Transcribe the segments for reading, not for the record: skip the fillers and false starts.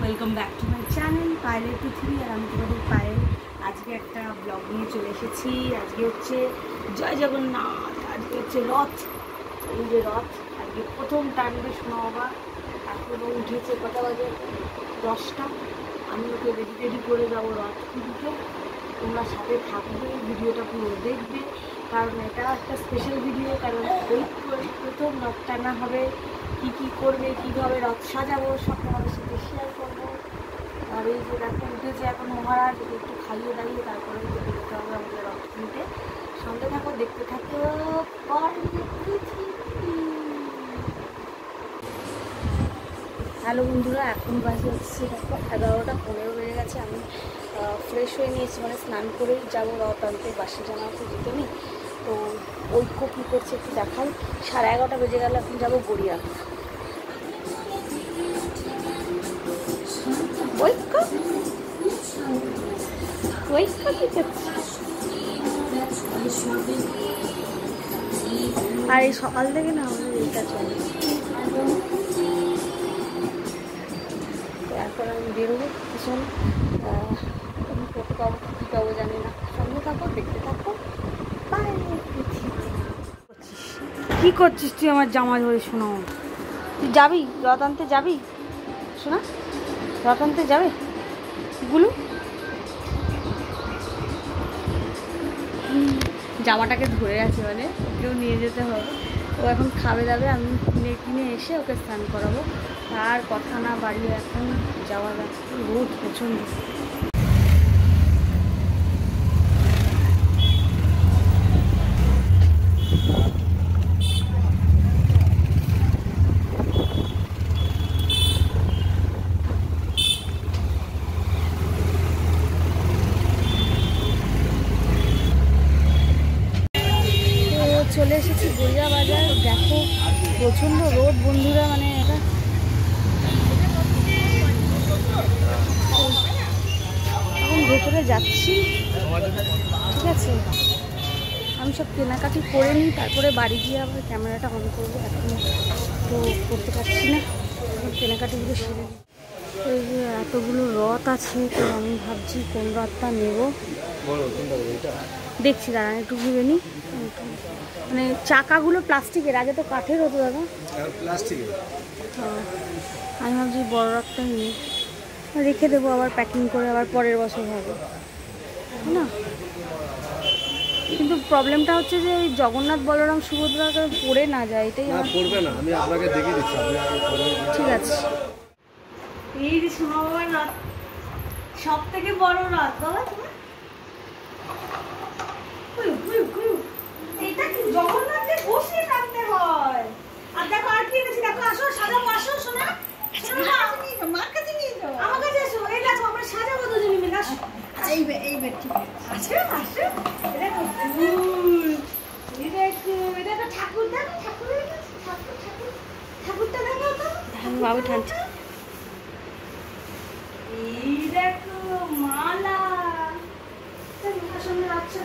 Welcome back to my channel পায়েলের পৃথিবী। আর আমি তোমাদের পায়েল আজকে একটা ব্লগ নিয়ে চলে এসেছি। আজকে হচ্ছে জয় জগন্নাথ, আজকে হচ্ছে রথ। এই যে রথ আজকে প্রথম টানবে শোনা বাবা। এখনও উঠেছে কটা বাজে 10টা। আমি ওকে রেডি করে যাবো রথ পুজোতে। তোমরা সাথে থাকবে, ভিডিওটা পুরো দেখবে, কারণ এটা একটা স্পেশাল ভিডিও। কারণ ওই প্রথম রথ টানা হবে, কী কী করবে, কীভাবে রথ সাজাবো সব তোমাদের সাথে শেয়ার করবো। আর এই যে দেখো উঠেছে এখন মহারাজ, একটু খাইয়ে দাঁড়িয়ে তারপরে দেখতে হবে আমাদের রথ কিনতে। সঙ্গে থাকো, দেখতে থাকো। হ্যালো বন্ধুরা, এখন বাজে হচ্ছে দেখো 11টা 15 বেজে গেছে। আমি ফ্রেশ হয়ে নিয়েছি, মানে স্নান করেই যাবো রথ আনতে। বাসি জামা তো যেতে নেই, তো ঐক্য কী করছে একটু দেখাই। 11:30 বেজে গেলে এখন যাবো গড়িয়া। ঐক্য ঐক্য কী করছে? আর এই সকাল থেকে না আমাদের এইটা চলে। এখন আমি বেরোবো ভীষণ, কত পাবো কী পাবো জানি না। সঙ্গে থাকো, দেখতে থাকো। কী করছিস তুই আমার জামা ধরে? শোনো, তুই যাবি রথ আনতে? যাবি শোনা? রথ আনতে যাবে গুলু? জামাটাকে ধরে আছে, মানে ওকেও নিয়ে যেতে হবে। ও এখন খাবে দাবে, আমি কিনে এসে ওকে স্নান করাবো। আর কথা না বাড়িয়ে এখন যাওয়া যাক। রোদ প্রচণ্ড। চলে এসেছি গড়িয়া বাজার। দেখো প্রচণ্ড রোদ বন্ধুরা, মানে এটা এখন ভেতরে যাচ্ছি, ঠিক আছে? আমি সব কেনাকাটি করে নিই, তারপরে বাড়ি গিয়ে আবার ক্যামেরাটা অন করবো। এখন তো করতে পারছি না, কেনাকাটিগুলো সেরে নিই। এই যে এতগুলো রথ আছে, তো আমি ভাবছি কোন রথটা নেব। দেখছি, দাঁড়ান একটু ঘুরে নিই। মানে চাকাগুলো প্লাস্টিকের, আগে তো কাঠের হতো দাদা। প্লাস্টিকের। আমি ভাবছি বড় রথটা নিয়ে রেখে দেবো, আবার প্যাকিং করে আবার পরের বছর হবে না। কিন্তু প্রবলেমটা হচ্ছে যে ওই জগন্নাথ বলরাম সুভদ্রা পড়ে না যায়, এটাই পড়বে না। আমি আপনাকে দেখিয়ে দিচ্ছি, ঠিক আছে। এই যে সোনা বাবার রথ, সব থেকে বড় রথ বাবা তোমার। এটা কি জগন্নাথকে বসিয়ে টানতে হয়? আর দেখো আর কি এনেছি, দেখো আসো সাজাবো, আসো সোনা। মার কাছে নিয়ে যাও, আমার কাছে এসো। এই দেখো আমরা সাজাবো দুজনে মিলে, আসো। এই ঠিক আছে, আসো। দেখো এই দেখো ঠাকুর, দেখো ঠাকুরটা দেখো তো। বাবু ঠান্ডা। এই দেখো মালা, সঙ্গে আচ্ছা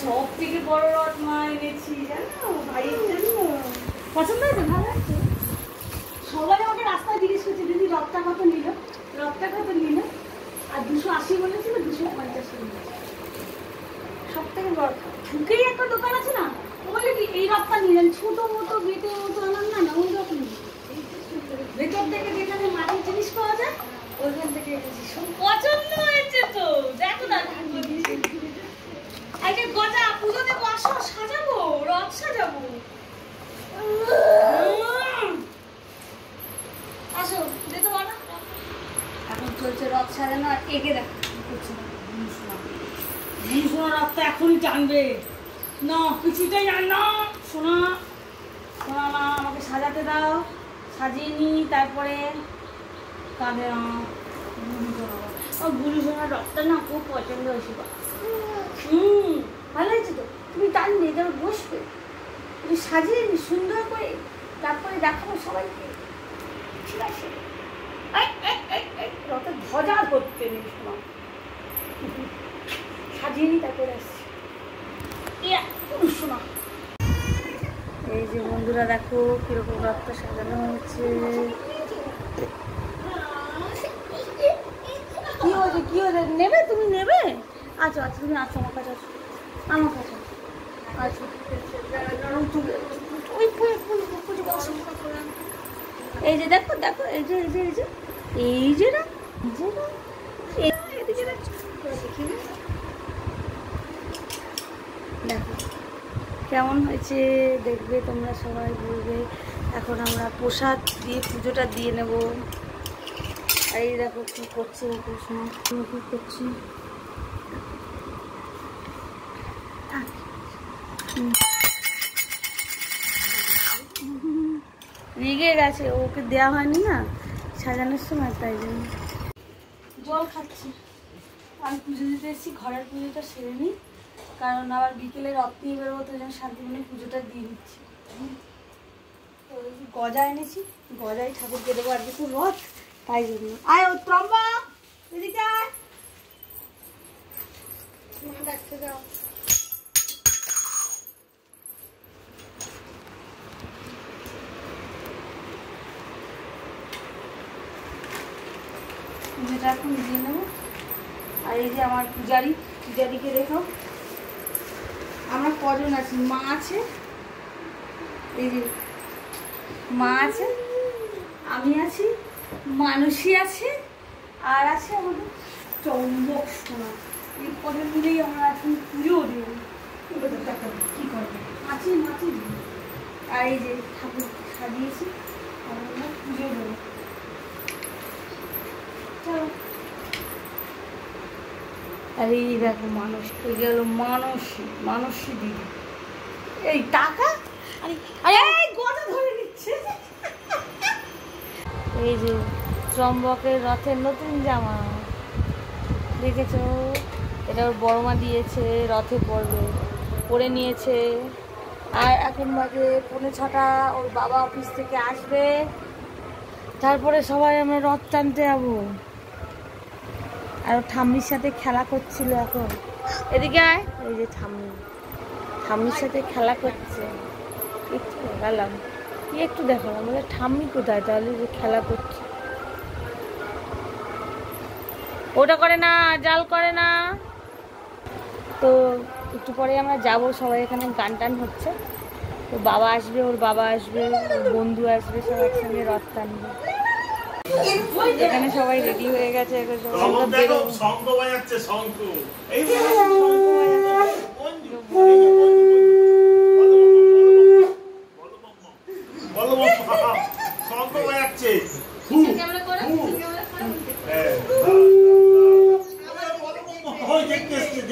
সব থেকে বড় রথ মা এনেছি জানো, ভাইয়ের জন্য। পছন্দ হয়েছে? ভালো আছে। সবাই আমাকে রাস্তায় জিজ্ঞেস করছে দিদি রথটা কত নিল, রথটা কত নিল। আর 280 বলেছিল, 250 নিল। সব থেকে বড় ঢুকেই একটা দোকান আছে না, বলে কি এই রথটা নিলেন, ছোট মতো গেটের মতো আনার না, ওই রকম ভেতর থেকে যেখানে মাটির জিনিস পাওয়া যায় ওইখান থেকে পছন্দ হয়েছে। তো দেখো না আজকে গজা পুজো দেবো, আসো সাজাবো, রথ সাজাবো। আসো যেতে পারো। এখন চলছে রথ সাজানো। আর একে দেখো সোনা, রথটা এখনই টানবে না, পিছিটাই আর না। সোনা সোনা না, আমাকে সাজাতে দাও, সাজিয়ে নিই তারপরে কাঁদে। গুরু সোনার রথটা না খুব পছন্দ হয়েছে। ভালো হয়েছে তো, তুমি টানবে, যেন বসবে, তুমি সাজিয়ে নি সুন্দর করে, তারপরে দেখাবো সবাইকে, ঠিক আছে? রথের ধ্বজা ধরতে নেই শোনা, সাজিয়ে নি তারপরে আসছি। শোনা এই যে বন্ধুরা দেখো কিরকম রথটা সাজানো হচ্ছে। কি হয়েছে কি হয়েছে, নেবে তুমি নেবে? আচ্ছা আচ্ছা তুমি আছো আমার কাছে, আছো আমার কাছে আচ্ছা। এই যে দেখো দেখো এই যে এই যে এই যে এই যে না দেখো কেমন হয়েছে দেখবে তোমরা সবাই বলবে। এখন আমরা প্রসাদ দিয়ে পুজোটা দিয়ে নেব। আর এই দেখো কি করছে কি করছি, রেগে গেছে, ওকে দেওয়া হয়নি না সাজানোর সময়, তাই জন্য জল খাচ্ছি। আমি পুজো দিতে এসেছি, ঘরের পুজোটা সেরে নিই, কারণ আবার বিকেলে রথ নিয়ে বেরোবো, তো যেন শান্তিমনে পুজোটা দিয়ে দিচ্ছি। তো গজা এনেছি, গজাই ঠাকুরকে দেবো, আজকে তো রথ, তাই জন্য। আয় ও ত্রম্বা এদিকে আয়, দেখতে যাও। পুজোটা এখন দিয়ে নেবো। আর এই যে আমার পূজারীকে দেখো, আমরা কজন আছি, মা আছে, এই যে মা আছে, আমি আছি, মানুষই আছে, আর আছে আমাদের চম্বক সোনা। এই কজন মিলেই আমরা এখন পুজো দেবো। কি করবো মাছি মাছি। আর এই যে ঠাকুর সাজিয়েছি, আমরা পুজো দেবো। চলো। আর এই দেখো মানুষ, এই গেল মানসী দিদি। এই টাকা, আরে এই গজা ধরে নিচ্ছে। এই যে চম্বকের রথের নতুন জামা দেখেছো, এটা ওর বড় মা দিয়েছে, রথে পড়বে, পরে নিয়েছে। আর এখন বাজে 5:45, ওর বাবা অফিস থেকে আসবে, তারপরে সবাই আমরা রথ টানতে যাবো। আর ঠাম্মির সাথে খেলা করছিল এখন, এদিকে আয়। এই যে ঠাম্মির সাথে খেলা করছে, একটু দেখালাম, কি একটু দেখালাম, বলে ঠাম্মি কোথায় তাহলে, যে খেলা করছে। ওটা করে না, জাল করে না। তো একটু পরে আমরা যাব, সবাই এখানে গান টান হচ্ছে, তো বাবা আসবে, ওর বাবা আসবে, ওর বন্ধু আসবে, সব একসঙ্গে রথ টানবে। এখানে সবাই রেডি হয়ে গেছে,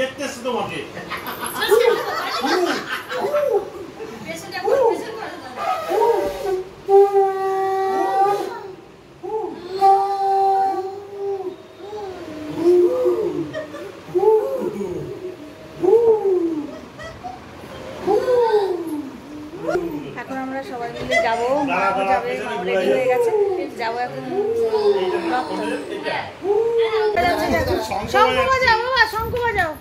দেখতেছি তোমাকে। এখন আমরা সবাই মিলে যাবো, মাও যাবে, মাও রেডি হয়ে গেছে, যাবো এখন। শঙ্খ বাজাও বাবা, শঙ্খ বাজাও।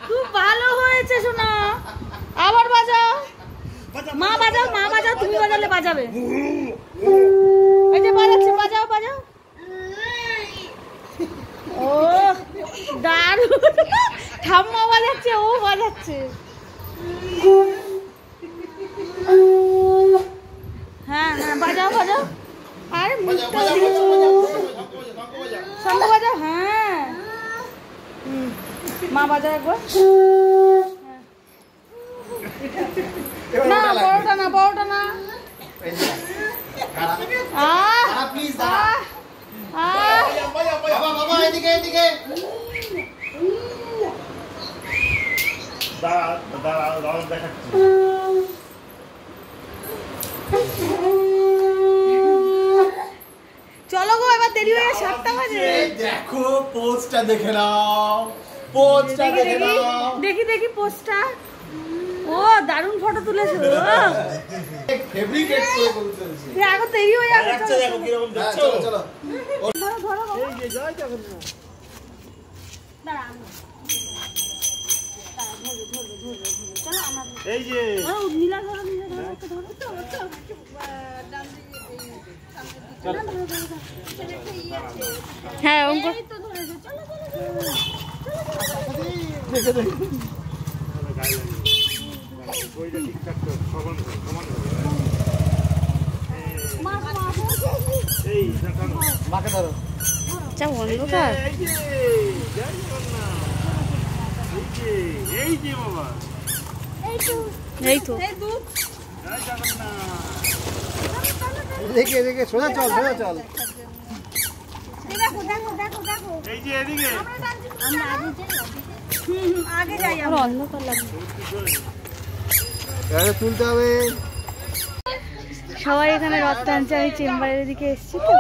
খুব ভালো হয়েছে শোনা, আবার বাজাও। মা বাজাও, মা বাজাও, তুমি বাজালে বাজাবে। এই যে বাজাচ্ছে, বাজাও বাজাও। ও দারুণ, ঠাম্মা বাজাচ্ছে, ও বাজাচ্ছে। হ্যাঁ হ্যাঁ বাজাও বাজাও। আর শঙ্খ বাজাও। হ্যাঁ মা বাজাও একবার। না বড়টা না, বড়টা না। চলো গো, এবার দেরি হয়ে 7টা বাজে। দেখো পোস্টটা দেখে নাও, পোস্টটা দেখে নাও। দেখি দেখি পোস্টটা। ও দারুণ ফটো তুলেছো। ফেব্রিকেট করে বলতেছি। এখন দেরি হয়ে যাবে। দেখো কি রকম দেখছো। চলো ধরো ধরো। এই যে জয় জগন্নাথ। দাঁড়া চলো আমরা এই যে নীলা ধরো ওকে ধরো হ্যাঁ অঙ্ক তো ধরেছে চলো মাকে ধরো যা অন্ধকার এই তো দেখে দেখে সোজা চল সোজা চল আগে যাই আমরা অন্ধকার লাগে তুলতে হবে সবাই এখানে রথ টানছে আমি চেম্বারের দিকে এসেছি তো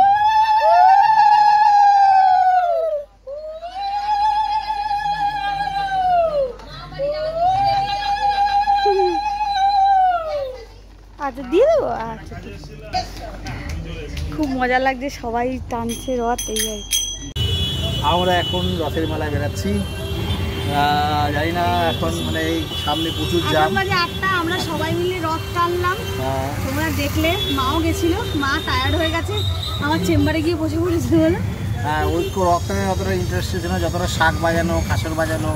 আচ্ছা দিয়ে দেবো আচ্ছা খুব মজা লাগছে সবাই টানছে রথ এই আর কি আমরা এখন রথের মেলায় বেড়াচ্ছি জানি না এখন মানে এই সামনে প্রচুর জ্যাম বাজে 8টা আমরা সবাই মিলে রথ টানলাম তোমরা দেখলে মাও গেছিল মা টায়ার্ড হয়ে গেছে আমার চেম্বারে গিয়ে বসে পড়েছিল বলে হ্যাঁ ওই রথে অতটা ইন্টারেস্ট ছিল না যতটা শাক বাজানো কাঁসর বাজানো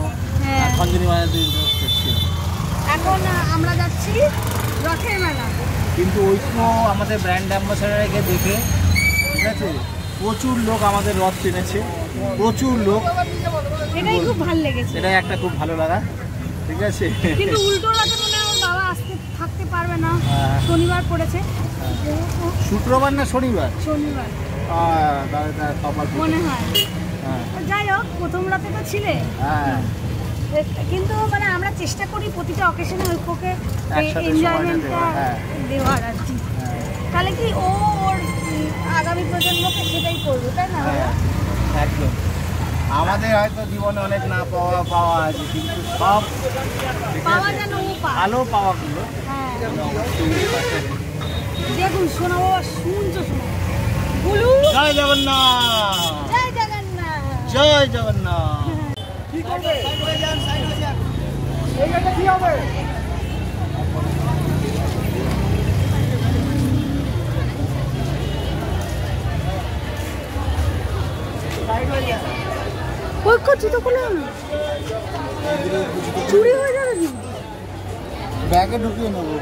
খঞ্জনি বাজাতে ইন্টারেস্ট ছিল এখন আমরা যাচ্ছি রথের মেলা কিন্তু ওই তো আমাদের ব্র্যান্ড অ্যাম্বাসাডারকে দেখে ঠিক আছে প্রচুর লোক আমাদের রথ কিনেছে প্রচুর লোক এটাই খুব ভালো লেগেছে এটাই একটা খুব ভালো লাগা ঠিক আছে কিন্তু উল্টো রথে মনে হয় বাবা আসতে থাকতে পারবে না শনিবার পড়েছে শুক্রবার না শনিবার শনিবার মনে হয় যাই হোক প্রথম রাতে তো ছিলে কিন্তু মানে আমরা চেষ্টা করি প্রতিটা অকেশনে ওকে এনজয়মেন্টটা দেওয়ার আর কি তাহলে কি ও ওর আগামী প্রজন্মকে সেটাই করবে তাই না একদম আমাদের হয়তো জীবনে অনেক না পাওয়া আছে কিন্তু সব পাওয়া যেন ও ভালো পাওয়াগুলো দেখুন শোনা বাবা শুনছো শোনা বলু জয় জগন্নাথ জয় জগন্নাথ জয় জগন্নাথ কি করবে এই জায়গা কি হবে ওই করছি তো কোনো চুরি হয়ে যাবে কি ব্যাগে ঢুকিয়ে নেবো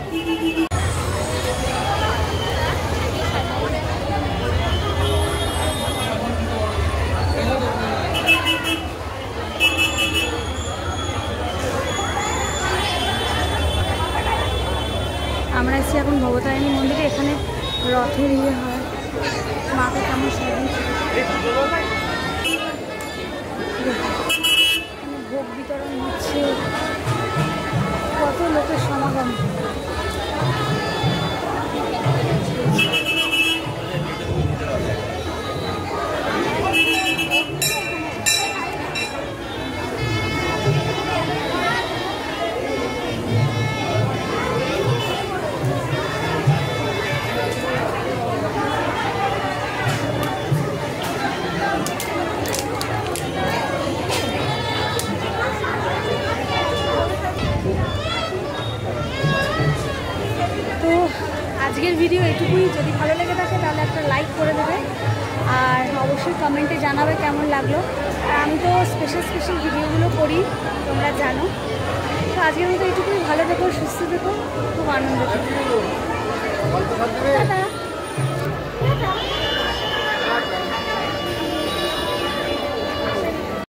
আমরা এসেছি এখন ভবতারিণী মন্দিরে এখানে রথের ইয়ে হয় মাকে কেমন সাজিয়েছে ভোগ বিতরণ হচ্ছে কত লোকের সমাগম আজকের ভিডিও এটুকুই যদি ভালো লেগে থাকে তাহলে একটা লাইক করে দেবে আর অবশ্যই কমেন্টে জানাবে কেমন লাগলো আর আমি তো স্পেশাল ভিডিওগুলো করি তোমরা জানো তো আজকের মতো এটুকুই ভালো থেকো সুস্থ থেকো খুব আনন্দ থেকো।